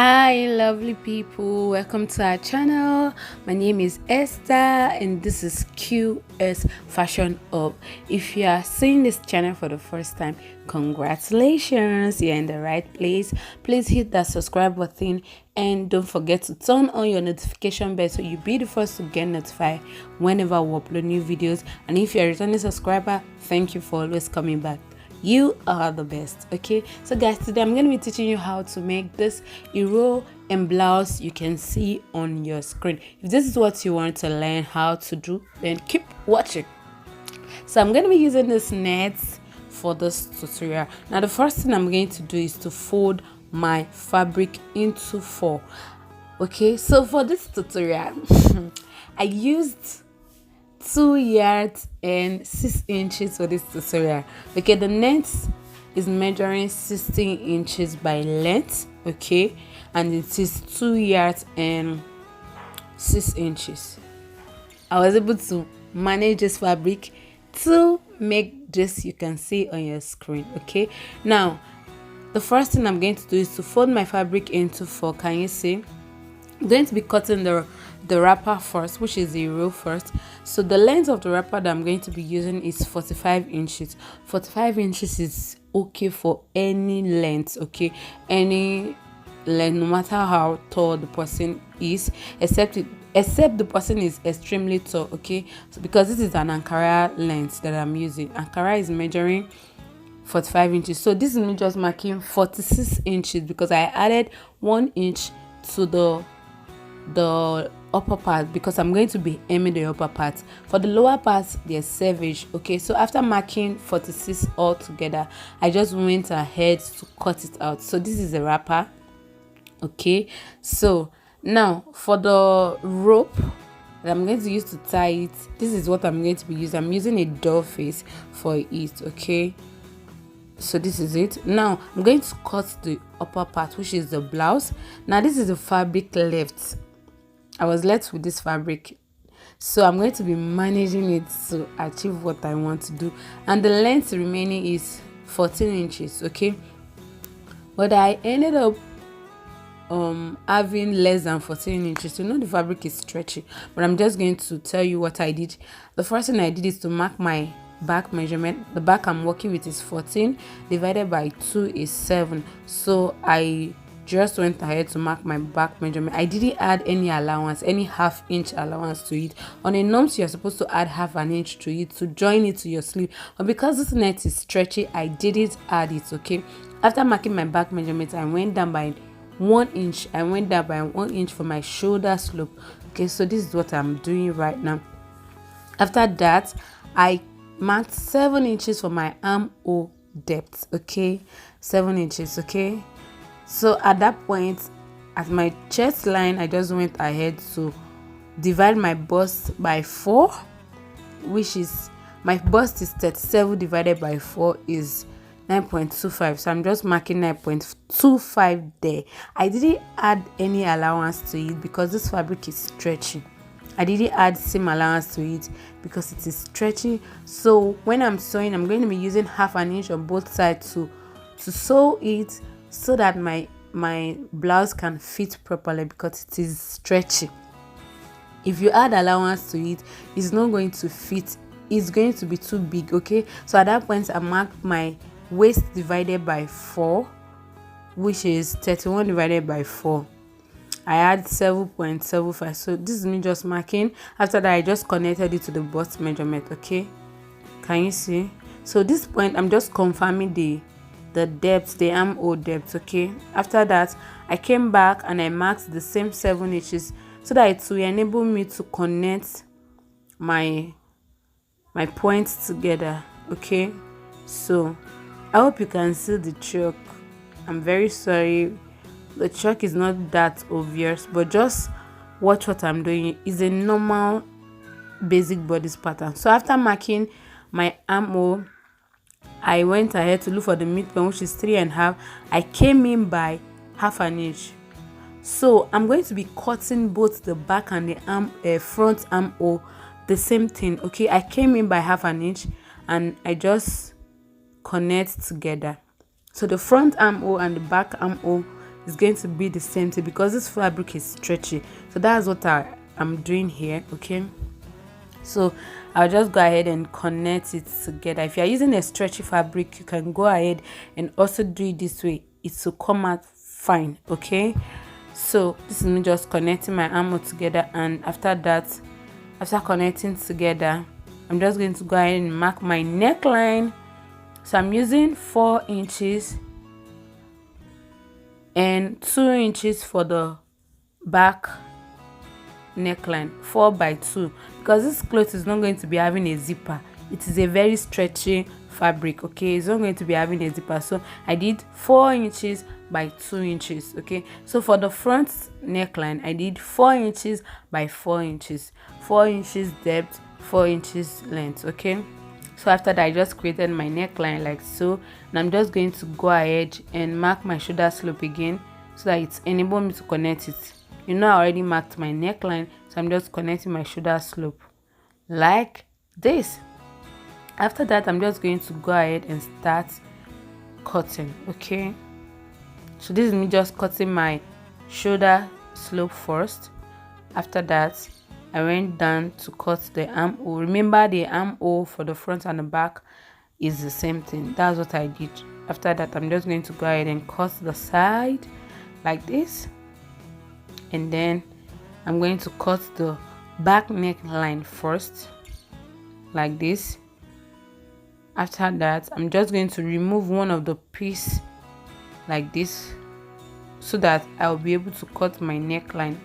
Hi, lovely people. Welcome to our channel. My name is Esther, and this is Q-Est Fashion Up. If you are seeing this channel for the first time, congratulations, you're in the right place. Please hit that subscribe button and don't forget to turn on your notification bell so you'll be the first to get notified whenever we upload new videos. And if you're a returning subscriber, thank you for always coming back. You are the best. Okay, so guys, today I'm going to be teaching you how to make this hero and blouse you can see on your screen. If this is what you want to learn how to do, then keep watching. So I'm going to be using this nets for this tutorial. Now the first thing I'm going to do is to fold my fabric into 4. Okay, so for this tutorial I used 2 yards and 6 inches for this tutorial. Okay, the net is measuring 16 inches by length, okay, and it is 2 yards and 6 inches. I was able to manage this fabric to make this you can see on your screen. Okay, now the first thing I'm going to do is to fold my fabric into 4. Can you see? I'm going to be cutting the wrapper first, which is the row first. So the length of the wrapper that I'm going to be using is 45 inches. 45 inches is okay for any length, okay, any length, no matter how tall the person is, except the person is extremely tall. Okay, so because this is an Ankara length that I'm using, Ankara is measuring 45 inches, so this is me just marking 46 inches because I added 1 inch to the upper part because I'm going to be aiming the upper part. For the lower part, there's savage. Okay, so after marking 46 all together, I just went ahead to cut it out. So this is a wrapper. Okay, so now for the rope that I'm going to use to tie it, this is what I'm going to be using. I'm using a doll face for it. Okay, so this is it. Now I'm going to cut the upper part, which is the blouse. Now this is the fabric left. I was left with this fabric, so I'm going to be managing it to achieve what I want to do, and the length remaining is 14 inches. Okay, but I ended up having less than 14 inches. You know, the fabric is stretchy, but I'm just going to tell you what I did. The first thing I did is to mark my back measurement. The back I'm working with is 14 divided by 2 is 7, so I just went ahead to mark my back measurement. I didn't add any allowance, any half-inch allowance to it. On a norms, you're supposed to add half an inch to it to join it to your sleeve, but because this net is stretchy, I didn't add it. Okay, after marking my back measurement, I went down by 1 inch. I went down by 1 inch for my shoulder slope. Okay, so this is what I'm doing right now. After that, I marked 7 inches for my armhole depth. Okay, 7 inches. Okay, so at that point, at my chest line, I just went ahead to divide my bust by 4, which is, my bust is 37 divided by 4 is 9.25. So I'm just marking 9.25 there. I didn't add any allowance to it because this fabric is stretchy. I didn't add seam allowance to it because it is stretchy. So when I'm sewing, I'm going to be using half an inch on both sides to sew it so that my blouse can fit properly because it is stretchy. If you add allowance to it, it's not going to fit. It's going to be too big. Okay, so at that point, I marked my waist divided by 4, which is 31 divided by 4. I had 7.75. So this is me just marking. After that, I just connected it to the bust measurement. Okay, can you see? So this point, I'm just confirming the depth, the armhole depth. Okay, after that, I came back and I marked the same 7 inches so that it will enable me to connect my points together. Okay, so I hope you can see the chalk. I'm very sorry, the chalk is not that obvious, but just watch what I'm doing. It's a normal basic bodice pattern. So after marking my armhole, I went ahead to look for the midpoint, which is 3.5. I came in by half an inch. So I'm going to be cutting both the back and the front armhole the same thing. Okay, I came in by half an inch and I just connect together. So the front armhole and the back armhole is going to be the same thing because this fabric is stretchy. So that's what I'm doing here. Okay, so I'll just go ahead and connect it together. If you're using a stretchy fabric, you can go ahead and also do it this way. It will come out fine. Okay, so this is me just connecting my armhole together, and after that, after connecting together, I'm just going to go ahead and mark my neckline. So I'm using 4 inches and 2 inches for the back neckline, 4 by 2, because this cloth is not going to be having a zipper. It is a very stretchy fabric. Okay, it's not going to be having a zipper, so I did 4 inches by 2 inches. Okay, so for the front neckline, I did 4 inches by 4 inches, 4 inches depth, 4 inches length. Okay, so after that, I just created my neckline like so, and I'm just going to go ahead and mark my shoulder slope again so that it's enable me to connect it. You know, I already marked my neckline, so I'm just connecting my shoulder slope like this. After that, I'm just going to go ahead and start cutting. Okay, so this is me just cutting my shoulder slope first. After that, I went down to cut the armhole. Remember, the armhole for the front and the back is the same thing. That's what I did. After that, I'm just going to go ahead and cut the side like this, and then I'm going to cut the back neckline first like this. After that, I'm just going to remove one of the piece like this so that I'll be able to cut my neckline.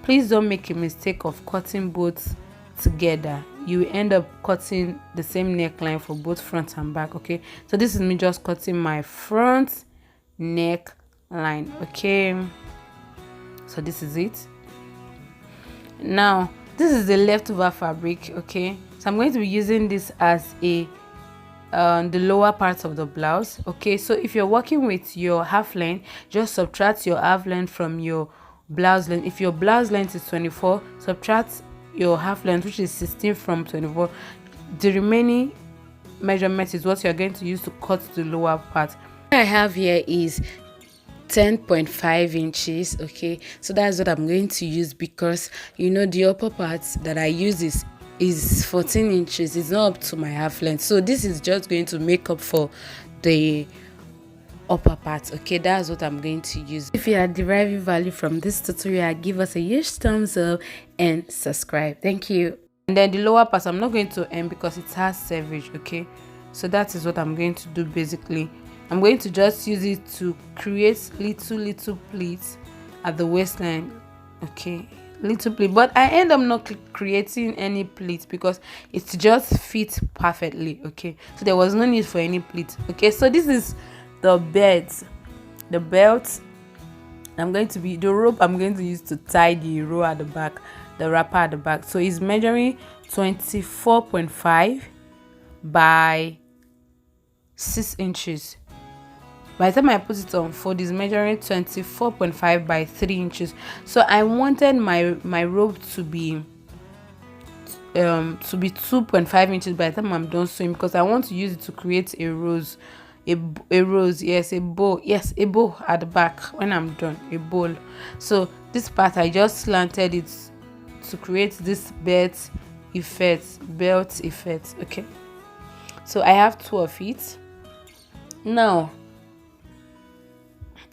Please don't make a mistake of cutting both together. You end up cutting the same neckline for both front and back. Okay, so this is me just cutting my front neckline. Okay, so this is it. Now this is the leftover fabric. Okay, so I'm going to be using this as a the lower part of the blouse. Okay, so if you're working with your half length, just subtract your half length from your blouse length. If your blouse length is 24, subtract your half length, which is 16, from 24. The remaining measurement is what you're going to use to cut the lower part. What I have here is 10.5 inches. Okay, so that's what I'm going to use because you know the upper part that I use is 14 inches. It's not up to my half length, so this is just going to make up for the upper part. Okay, that's what I'm going to use. If you are deriving value from this tutorial, give us a huge thumbs up and subscribe. Thank you. And then the lower part, I'm not going to end because it has servage. Okay, so that is what I'm going to do. Basically, I'm going to just use it to create little pleats at the waistline. Okay, little pleat, but I end up not creating any pleats because it just fits perfectly. Okay, so there was no need for any pleat. Okay, so this is the belt. The rope I'm going to use to tie the row at the back, the wrapper at the back. So it's measuring 24.5 by 6 inches. By the time I put it on fold, it's measuring 24.5 by 3 inches. So I wanted my rope to be 2.5 inches by the time I'm done sewing, because I want to use it to create a rose, a bow at the back when I'm done, a bowl. So this part I just slanted it to create this belt effect. Okay, so I have 2 of it. Now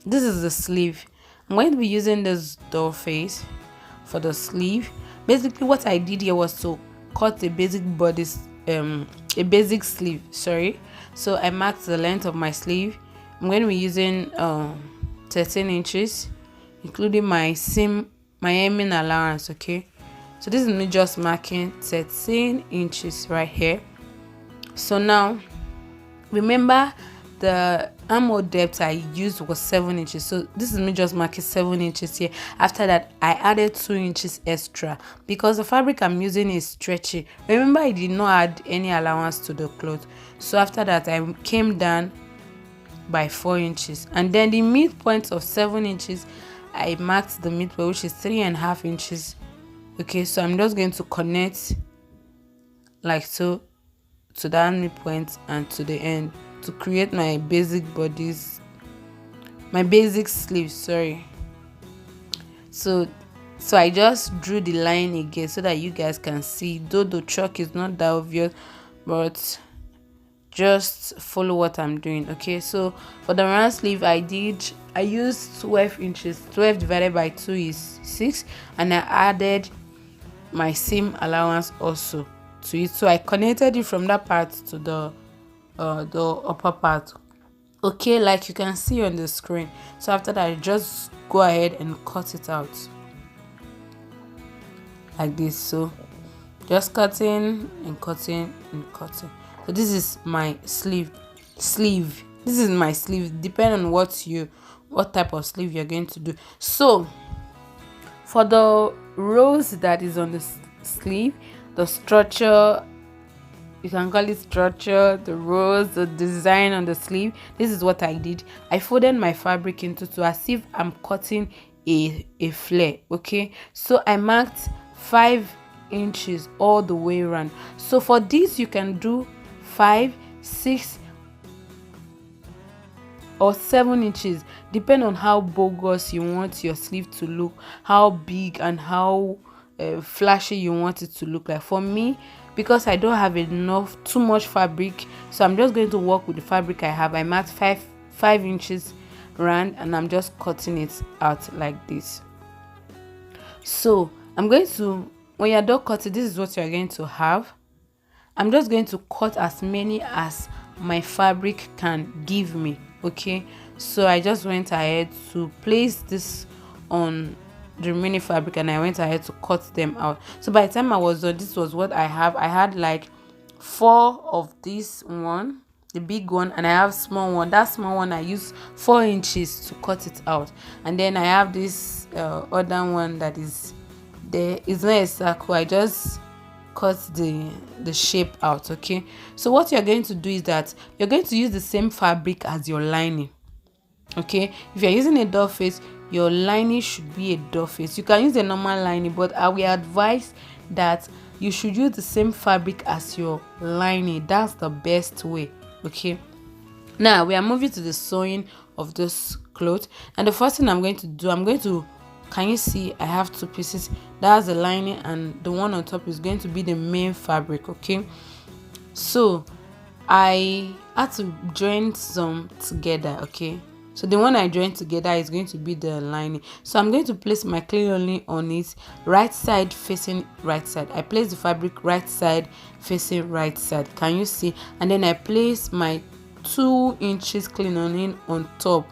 this is the sleeve. I'm going to be using this doll face for the sleeve. Basically what I did here was to cut a basic sleeve, sorry. So I marked the length of my sleeve. I'm going to be using 13 inches, including my hemming allowance. Okay, so this is me just marking 13 inches right here. So now remember the armhole depth I used was 7 inches, so this is me just marking 7 inches here. After that, I added 2 inches extra because the fabric I'm using is stretchy. Remember, I did not add any allowance to the cloth. So after that, I came down by 4 inches, and then the midpoint of 7 inches, I marked the midpoint, which is 3.5 inches. Okay, so I'm just going to connect like so to that midpoint and to the end to create my basic bodice my basic sleeve, sorry. So I just drew the line again so that you guys can see, though the chalk is not that obvious, but just follow what I'm doing. Okay, so for the round sleeve I used 12 inches. 12 divided by 2 is 6, and I added my seam allowance also to it, so I connected it from that part to the upper part. Okay, like you can see on the screen. So after that, I just go ahead and cut it out like this. So just cutting and cutting and cutting. So this is my sleeve. This is my sleeve, depending on what type of sleeve you're going to do. So for the rose that is on the sleeve, the structure, you can call it structure, the rose, the design on the sleeve, this is what I did. I folded my fabric into two as if I'm cutting a flare. Okay, so I marked 5 inches all the way around. So for this you can do 5, 6 or 7 inches, depend on how bogus you want your sleeve to look, how big and how flashy you want it to look like. For me, because I don't have too much fabric, so I'm just going to work with the fabric I have. I marked 5 inches round, and I'm just cutting it out like this. So I'm going to, when you're done cutting, this is what you're going to have. I'm just going to cut as many as my fabric can give me. Okay, so I just went ahead to place this on the remaining fabric, and I went ahead to cut them out. So by the time I was done, this was what I have. I had like 4 of this one, the big one, and I have small one. That small one I used 4 inches to cut it out, and then I have this other one that is there. It's not a circle, I just cut the shape out. Okay, so what you're going to do is that you're going to use the same fabric as your lining. Okay, if you're using a doll face, your lining should be a doll face. You can use a normal lining, but I will advise that you should use the same fabric as your lining. That's the best way. Okay, now we are moving to the sewing of this cloth, and the first thing I'm going to do, can you see I have 2 pieces? That's the lining, and the one on top is going to be the main fabric. Okay, so I had to join some together. Okay, so the one I joined together is going to be the lining. So I'm going to place my clean on it, right side facing right side. I place the fabric right side facing right side. Can you see? And then I place my 2 inches clean on top.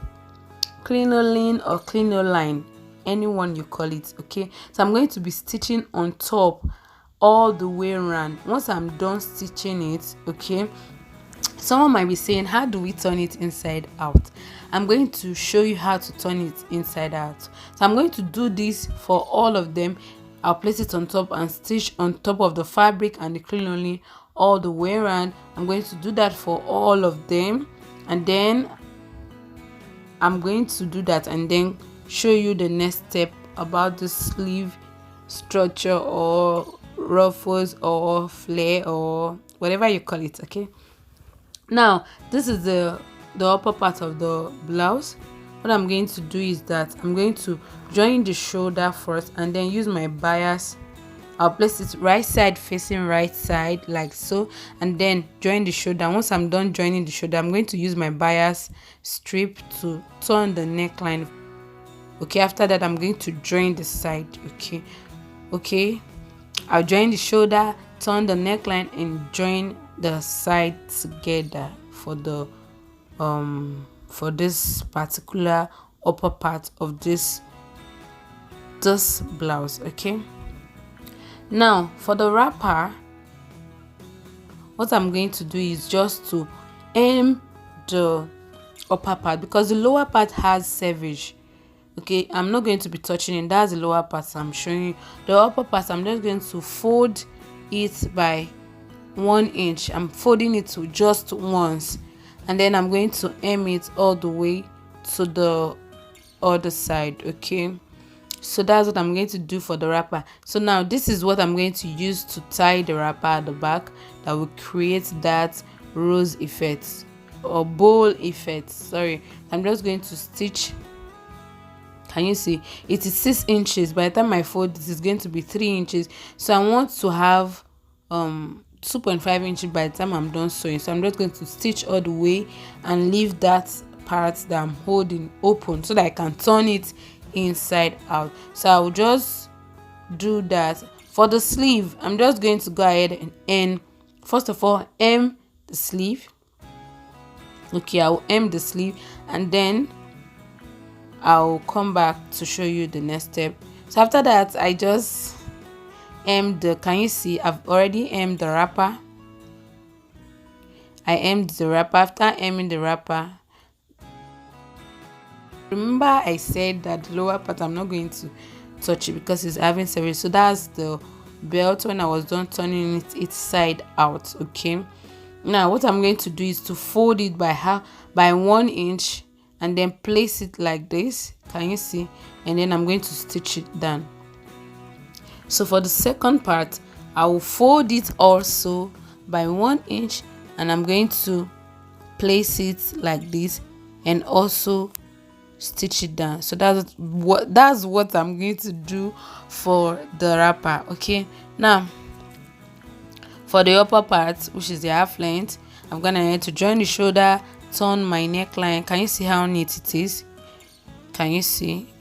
Clean or clean line, anyone you call it. Okay, so I'm going to be stitching on top all the way around. Once I'm done stitching it, okay, someone might be saying, how do we turn it inside out? I'm going to show you how to turn it inside out. So I'm going to do this for all of them. I'll place it on top and stitch on top of the fabric and the clean all the way around. I'm going to do that for all of them, and then I'm going to do that and then show you the next step about the sleeve structure or ruffles or flare or whatever you call it. Okay, now this is the upper part of the blouse. What I'm going to do is that I'm going to join the shoulder first, and then use my bias. I'll place it right side facing right side like so, and then join the shoulder. Once I'm done joining the shoulder, I'm going to use my bias strip to turn the neckline. Okay, after that I'm going to join the side. Okay, I'll join the shoulder, turn the neckline, and join the side together for the for this particular upper part of this blouse. Okay, now for the wrapper, what I'm going to do is just to aim the upper part, because the lower part has servage. Okay, I'm not going to be touching it. That's the lower part I'm showing you. The upper part, I'm just going to fold it by 1 inch. I'm folding it to just once, and then I'm going to aim it all the way to the other side. Okay, so that's what I'm going to do for the wrapper. So now this is what I'm going to use to tie the wrapper at the back that will create that rose effect. or bowl effect. Sorry, I'm just going to stitch. Can you see it is 6 inches? By the time I fold, this is going to be 3 inches. So I want to have 2.5 inches by the time I'm done sewing. So I'm just going to stitch all the way and leave that part that I'm holding open so that I can turn it inside out. So I will just do that. For the sleeve, I'm just going to go ahead and end. First of all, hem the sleeve. Okay, I'll hem the sleeve and then I'll come back to show you the next step. So after that, I just hem the, can you see I've already hemmed the wrapper. I hemmed the wrapper. After hemming the wrapper, remember I said that the lower part I'm not going to touch it because it's having service. So that's the belt when I was done turning it inside out. Okay, now what I'm going to do is to fold it by 1 inch and then place it like this. Can you see? And then I'm going to stitch it down. So for the second part, I will fold it also by 1 inch and I'm going to place it like this and also stitch it down. So that's what I'm going to do for the wrapper. Okay, now for the upper part, which is the half length, I'm gonna need to join the shoulder, turn my neckline. Can you see how neat it is? Can you see?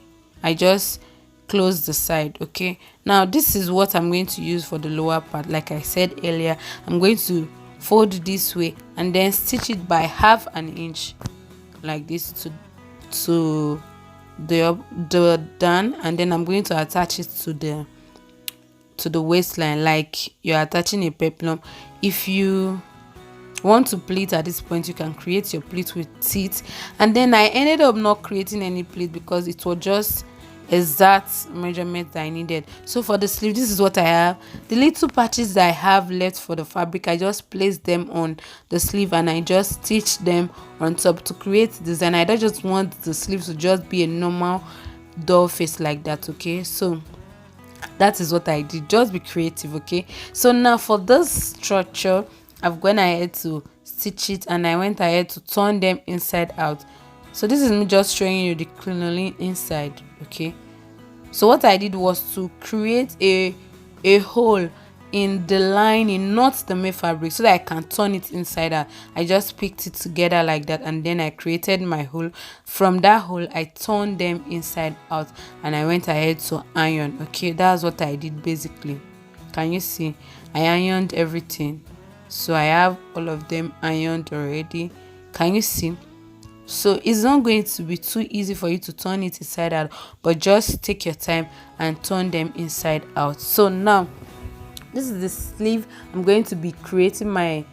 I just close the side. Okay, now this is what I'm going to use for the lower part. Like I said earlier, I'm going to fold this way and then stitch it by 1/2 inch like this to the down, and then I'm going to attach it to the waistline like you're attaching a peplum. If you want to pleat at this point, you can create your pleat with teeth, and then I ended up not creating any pleat because it was just exact measurement that I needed. So for the sleeve, this is what I have. The little patches that I have left for the fabric, I just placed them on the sleeve and I just stitched them on top to create the design. I don't just want the sleeve to just be a normal doll face like that. Okay, so that is what I did. Just be creative. Okay, so now for this structure, I've gone ahead to stitch it and I went ahead to turn them inside out. So this is me just showing you the crinoline inside. Okay, so what I did was to create a hole in the lining, not the main fabric, so that I can turn it inside out. I just picked it together like that and then I created my hole. From that hole, I turned them inside out and I went ahead to iron. Okay, that's what I did basically. Can you see? I ironed everything, so I have all of them ironed already. Can you see? So it's not going to be too easy for you to turn it inside out, but just take your time and turn them inside out. So now this is the sleeve. I'm going to be creating my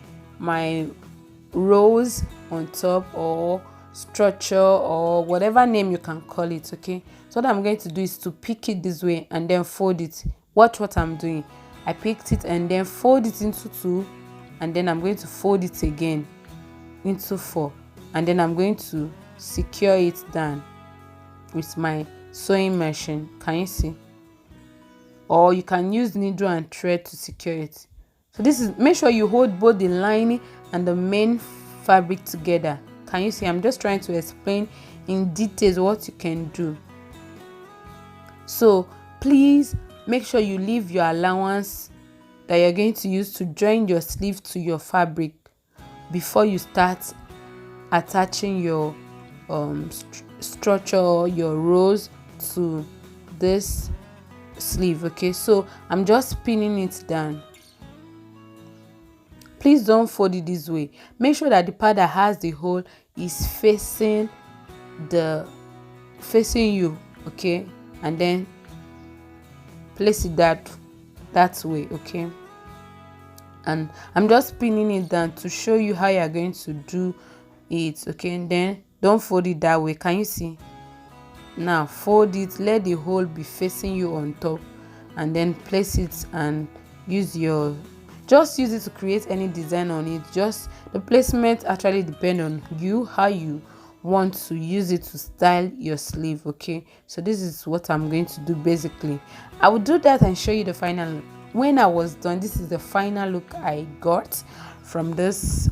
rows on top, or structure, or whatever name you can call it. Okay, so what I'm going to do is to pick it this way and then fold it. Watch what I'm doing. I picked it and then fold it into 2, and then I'm going to fold it again into 4, and then I'm going to secure it down with my sewing machine. Can you see? Or you can use needle and thread to secure it. So this is, make sure you hold both the lining and the main fabric together. Can you see? I'm just trying to explain in details what you can do. So please make sure you leave your allowance that you're going to use to join your sleeve to your fabric before you start attaching your structure, your rows to this sleeve. Okay, so I'm just pinning it down. Please don't fold it this way. Make sure that the part that has the hole is facing you. Okay, and then place it that way. Okay, and I'm just pinning it down to show you how you're going to do it. Okay, and then don't fold it that way. Can you see? Now fold it, let the hole be facing you on top, and then place it and just use it to create any design on it. Just the placement actually depends on you, how you want to use it to style your sleeve. Okay, so this is what I'm going to do basically. I will do that and show you the final look. When I was done, this is the final look I got from this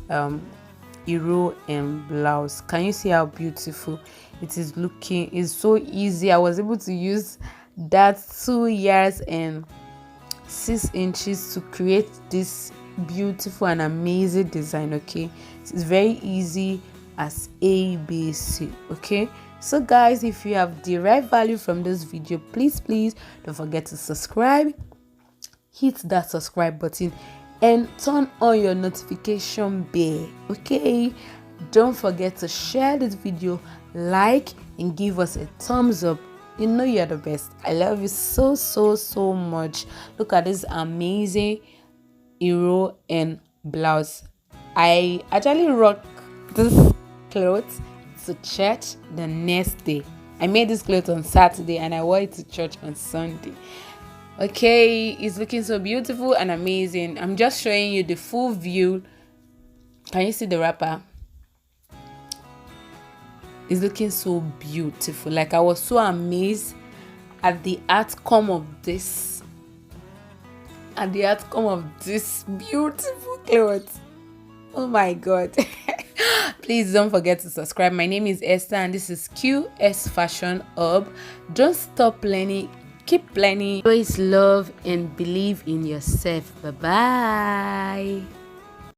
hero and blouse. Can you see how beautiful it is looking? It's so easy. I was able to use that 2 years and 6 inches to create this beautiful and amazing design. Okay, it's very easy as ABC. Okay, so guys, if you have derived value from this video, please don't forget to subscribe, hit that subscribe button, and turn on your notification bell. Okay, don't forget to share this video, like, and give us a thumbs up. You know you're the best. I love you so much. Look at this amazing hero and blouse. I actually rock this clothes to church the next day. I made this clothes on Saturday and I wore it to church on Sunday. Okay, it's looking so beautiful and amazing. I'm just showing you the full view. Can you see the wrapper? It's looking so beautiful. Like, I was so amazed at the outcome of this. At the outcome of this beautiful clothes. Oh my god. Please don't forget to subscribe. My name is Esther and this is Q-Est Fashion Hub. Don't stop learning. Keep learning. Always love and believe in yourself. Bye bye.